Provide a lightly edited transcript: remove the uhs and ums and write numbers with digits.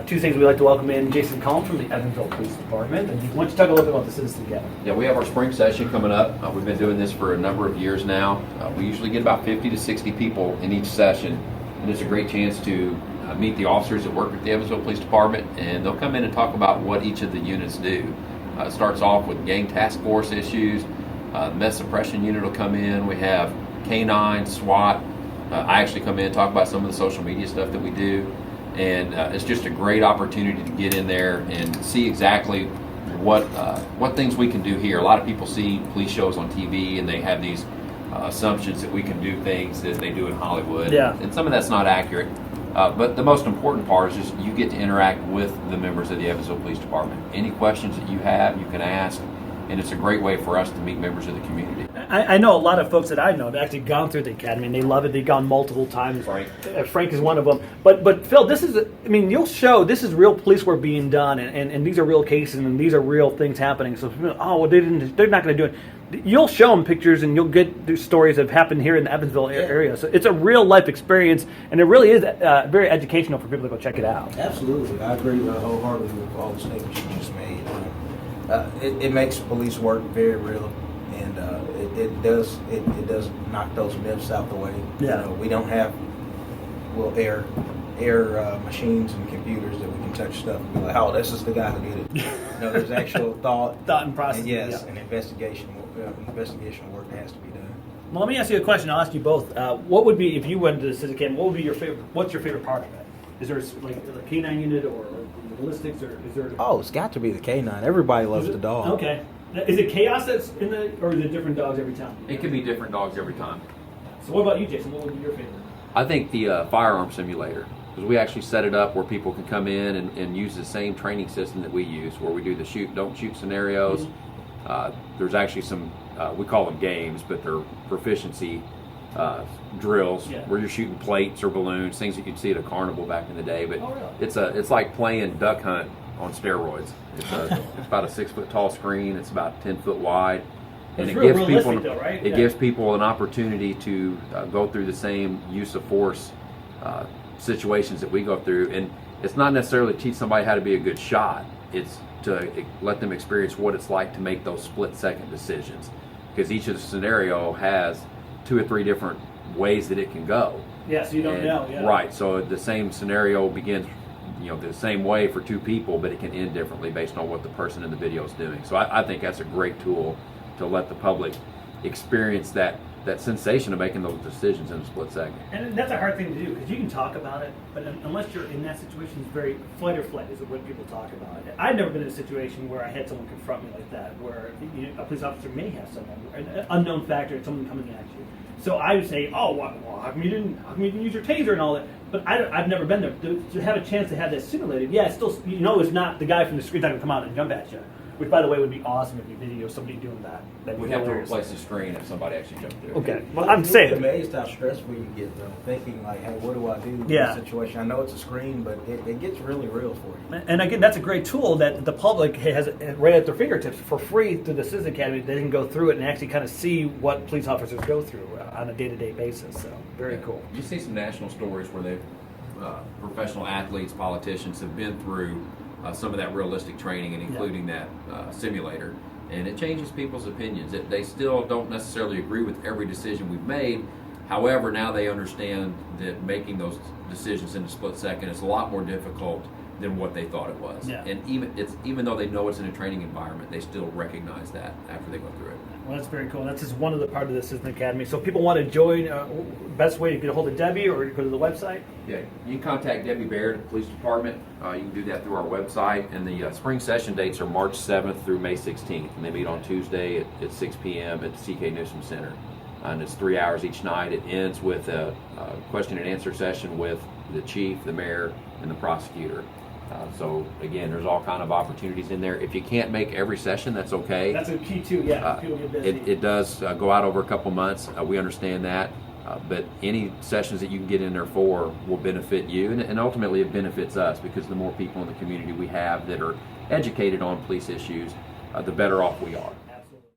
two things we'd like to welcome in Jason Collins from the Evansville Police Department. And why don't you talk a little bit about the Citizen Academy? Yeah, we have our spring session coming up. We've been doing this for a number of years now. We usually get about 50 to 60 people in each session, and it's a great chance to meet the officers that work at the Evansville Police Department, and they'll come in and talk about what each of the units do. It starts off with gang task force issues. Meth suppression unit will come in. We have K9, SWAT. I actually come in and talk about some of the social media stuff that we do, and it's just a great opportunity to get in there and see exactly what things we can do here. A lot of people see police shows on TV and they have these assumptions that we can do things that they do in Hollywood, and some of that's not accurate. But the most important part is just you get to interact with the members of the Evansville Police Department. Any questions that you have, you can ask, and it's a great way for us to meet members of the community. I know a lot of folks that I know have actually gone through the academy and they love it. They've gone multiple times. Frank. Frank is one of them. But Phil, this is, you'll show this is real police work being done, and these are real cases and these are real things happening. So, they're not going to do it. You'll show them pictures and you'll get the stories that have happened here in the Evansville area. So it's a real life experience, and it really is very educational for people to go check it out. Absolutely. I agree wholeheartedly with all the statements you just made. It makes police work very real, and it does knock those myths out the way. Yeah. We don't have air machines and computers that we can touch stuff and be like, oh, this is the guy who did it. There's actual thought and process. And yes, and investigation work that has to be done. Well, let me ask you a question. I'll ask you both. What would be, if you went to the Citizen Academy, what would be your favorite? What's your favorite part of it? Is there like a K9 unit or ballistics, or is there? Oh, it's got to be the K9. Everybody loves the dog. Okay. Is it chaos that's in the, or is it different dogs every time? It can be different dogs every time. So what about you, Jason? What would be your favorite? I think the firearm simulator, because we actually set it up where people can come in and use the same training system that we use, where we do the shoot, don't shoot scenarios. There's actually some, we call them games, but they're proficiency drills where you're shooting plates or balloons, things that you'd see at a carnival back in the day. But it's like playing duck hunt on steroids. It's about a 6 foot tall screen. It's about 10 foot wide, and it gives people gives people an opportunity to go through the same use of force situations that we go through. And it's not necessarily to teach somebody how to be a good shot. It's to let them experience what it's like to make those split-second decisions, because each of the scenario has 2 or 3 different ways that it can go. Yeah, so you don't know. Yeah. Right. So the same scenario begins, the same way for 2 people, but it can end differently based on what the person in the video is doing. So I think that's a great tool to let the public experience that sensation of making those decisions in a split second. And that's a hard thing to do, because you can talk about it, but unless you're in that situation, it's very fight or flight is what people talk about. I've never been in a situation where I had someone confront me like that, where a police officer may have someone, an unknown factor, someone coming at you. So I would say, oh, well, how come you didn't use your taser and all that? But I've never been there. To have a chance to have that simulated, it's still, it's not the guy from the screen that can come out and jump at you. Which, by the way, would be awesome if you video somebody doing that. We'd have to replace the screen if somebody actually jumped through. Okay, well, I'm saying. I'm amazed how stressful you get, though, thinking like, hey, what do I do in this situation? I know it's a screen, but it gets really real for you. And again, that's a great tool that the public has right at their fingertips for free through the Citizen Academy. They can go through it and actually kind of see what police officers go through on a day-to-day basis. So, very cool. You see some national stories where professional athletes, politicians have been through some of that realistic training, and including that simulator, and it changes people's opinions. They still don't necessarily agree with every decision we've made. However, now they understand that making those decisions in a split second is a lot more difficult than what they thought it was. And even though they know it's in a training environment, they still recognize that after they go through it. Well, that's very cool. That's just one of the part of the Citizen Academy. So if people want to join, best way to get a hold of Debbie or go to the website? Yeah, you can contact Debbie Baird at the police department. You can do that through our website. And the spring session dates are March 7th through May 16th. And they meet on Tuesday at 6 p.m. at the C.K. Newsom Center. And it's 3 hours each night. It ends with a question and answer session with the chief, the mayor, and the prosecutor. So again, there's all kind of opportunities in there. If you can't make every session, that's okay. That's a key too. Yeah, people get busy. It does go out over a couple months. We understand that, but any sessions that you can get in there for will benefit you, and ultimately it benefits us, because the more people in the community we have that are educated on police issues, the better off we are.